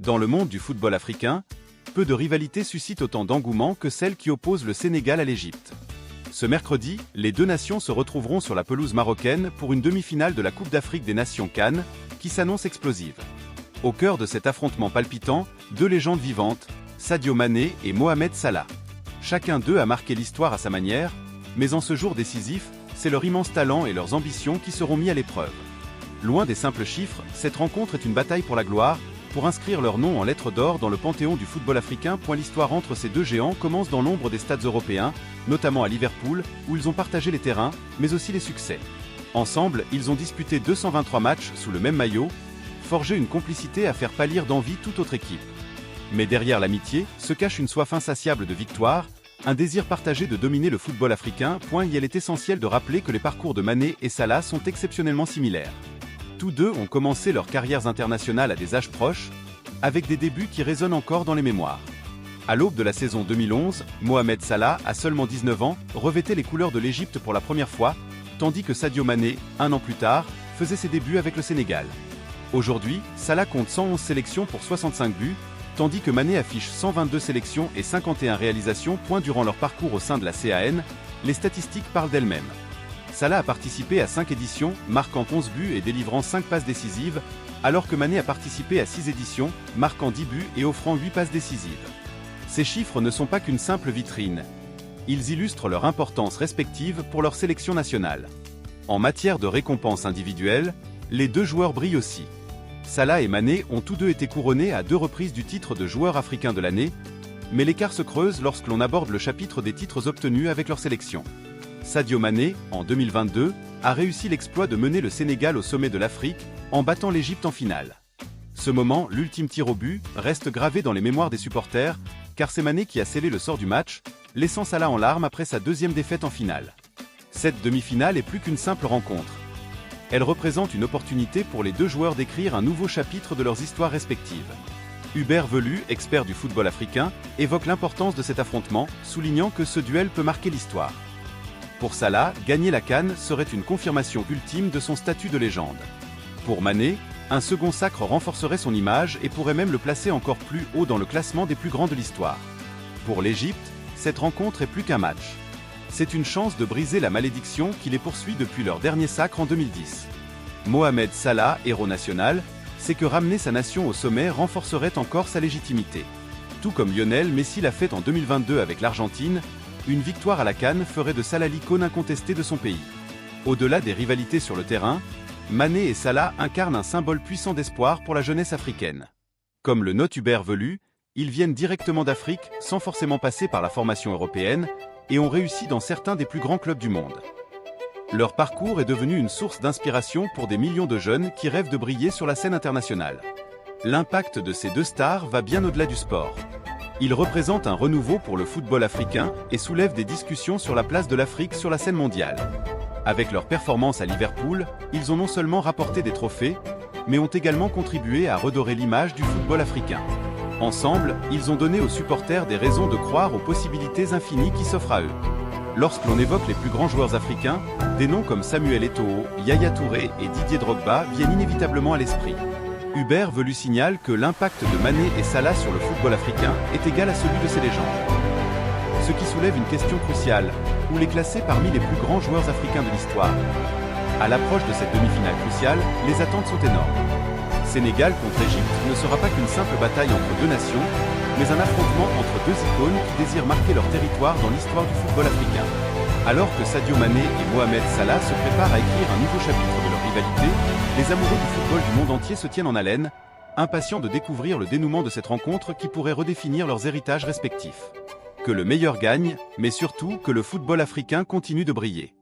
Dans le monde du football africain, peu de rivalités suscitent autant d'engouement que celle qui oppose le Sénégal à l'Égypte. Ce mercredi, les deux nations se retrouveront sur la pelouse marocaine pour une demi-finale de la Coupe d'Afrique des Nations CAN, qui s'annonce explosive. Au cœur de cet affrontement palpitant, deux légendes vivantes, Sadio Mané et Mohamed Salah. Chacun d'eux a marqué l'histoire à sa manière, mais en ce jour décisif, c'est leur immense talent et leurs ambitions qui seront mis à l'épreuve. Loin des simples chiffres, cette rencontre est une bataille pour la gloire, pour inscrire leur nom en lettres d'or dans le panthéon du football africain. L'histoire entre ces deux géants commence dans l'ombre des stades européens, notamment à Liverpool, où ils ont partagé les terrains, mais aussi les succès. Ensemble, ils ont disputé 223 matchs sous le même maillot, forgé une complicité à faire pâlir d'envie toute autre équipe. Mais derrière l'amitié, se cache une soif insatiable de victoire, un désir partagé de dominer le football africain. Il est essentiel de rappeler que les parcours de Mané et Salah sont exceptionnellement similaires. Tous deux ont commencé leurs carrières internationales à des âges proches, avec des débuts qui résonnent encore dans les mémoires. À l'aube de la saison 2011, Mohamed Salah, à seulement 19 ans, revêtait les couleurs de l'Égypte pour la première fois, tandis que Sadio Mané, un an plus tard, faisait ses débuts avec le Sénégal. Aujourd'hui, Salah compte 111 sélections pour 65 buts, tandis que Mané affiche 122 sélections et 51 réalisations. Durant leur parcours au sein de la CAN, les statistiques parlent d'elles-mêmes. Salah a participé à 5 éditions, marquant 11 buts et délivrant 5 passes décisives, alors que Mané a participé à 6 éditions, marquant 10 buts et offrant 8 passes décisives. Ces chiffres ne sont pas qu'une simple vitrine. Ils illustrent leur importance respective pour leur sélection nationale. En matière de récompenses individuelles, les deux joueurs brillent aussi. Salah et Mané ont tous deux été couronnés à 2 reprises du titre de joueur africain de l'année, mais l'écart se creuse lorsque l'on aborde le chapitre des titres obtenus avec leur sélection. Sadio Mané, en 2022, a réussi l'exploit de mener le Sénégal au sommet de l'Afrique, en battant l'Égypte en finale. Ce moment, l'ultime tir au but, reste gravé dans les mémoires des supporters, car c'est Mané qui a scellé le sort du match, laissant Salah en larmes après sa 2e défaite en finale. Cette demi-finale est plus qu'une simple rencontre. Elle représente une opportunité pour les deux joueurs d'écrire un nouveau chapitre de leurs histoires respectives. Hubert Velud, expert du football africain, évoque l'importance de cet affrontement, soulignant que ce duel peut marquer l'histoire. Pour Salah, gagner la CAN serait une confirmation ultime de son statut de légende. Pour Mané, un second sacre renforcerait son image et pourrait même le placer encore plus haut dans le classement des plus grands de l'histoire. Pour l'Égypte, cette rencontre est plus qu'un match. C'est une chance de briser la malédiction qui les poursuit depuis leur dernier sacre en 2010. Mohamed Salah, héros national, sait que ramener sa nation au sommet renforcerait encore sa légitimité. Tout comme Lionel Messi l'a fait en 2022 avec l'Argentine, une victoire à la CAN ferait de Salah l'icône incontestée de son pays. Au-delà des rivalités sur le terrain, Mané et Salah incarnent un symbole puissant d'espoir pour la jeunesse africaine. Comme le note Hubert Velud, ils viennent directement d'Afrique, sans forcément passer par la formation européenne, et ont réussi dans certains des plus grands clubs du monde. Leur parcours est devenu une source d'inspiration pour des millions de jeunes qui rêvent de briller sur la scène internationale. L'impact de ces deux stars va bien au-delà du sport. Ils représentent un renouveau pour le football africain et soulèvent des discussions sur la place de l'Afrique sur la scène mondiale. Avec leur performance à Liverpool, ils ont non seulement rapporté des trophées, mais ont également contribué à redorer l'image du football africain. Ensemble, ils ont donné aux supporters des raisons de croire aux possibilités infinies qui s'offrent à eux. Lorsque l'on évoque les plus grands joueurs africains, des noms comme Samuel Eto'o, Yaya Touré et Didier Drogba viennent inévitablement à l'esprit. Hubert Velud signale que l'impact de Mané et Salah sur le football africain est égal à celui de ces légendes. Ce qui soulève une question cruciale, où les classer parmi les plus grands joueurs africains de l'histoire. À l'approche de cette demi-finale cruciale, les attentes sont énormes. Sénégal contre Égypte ne sera pas qu'une simple bataille entre deux nations, mais un affrontement entre deux icônes qui désirent marquer leur territoire dans l'histoire du football africain. Alors que Sadio Mané et Mohamed Salah se préparent à écrire un nouveau chapitre de leur rivalité, les amoureux du football du monde entier se tiennent en haleine, impatients de découvrir le dénouement de cette rencontre qui pourrait redéfinir leurs héritages respectifs. Que le meilleur gagne, mais surtout que le football africain continue de briller.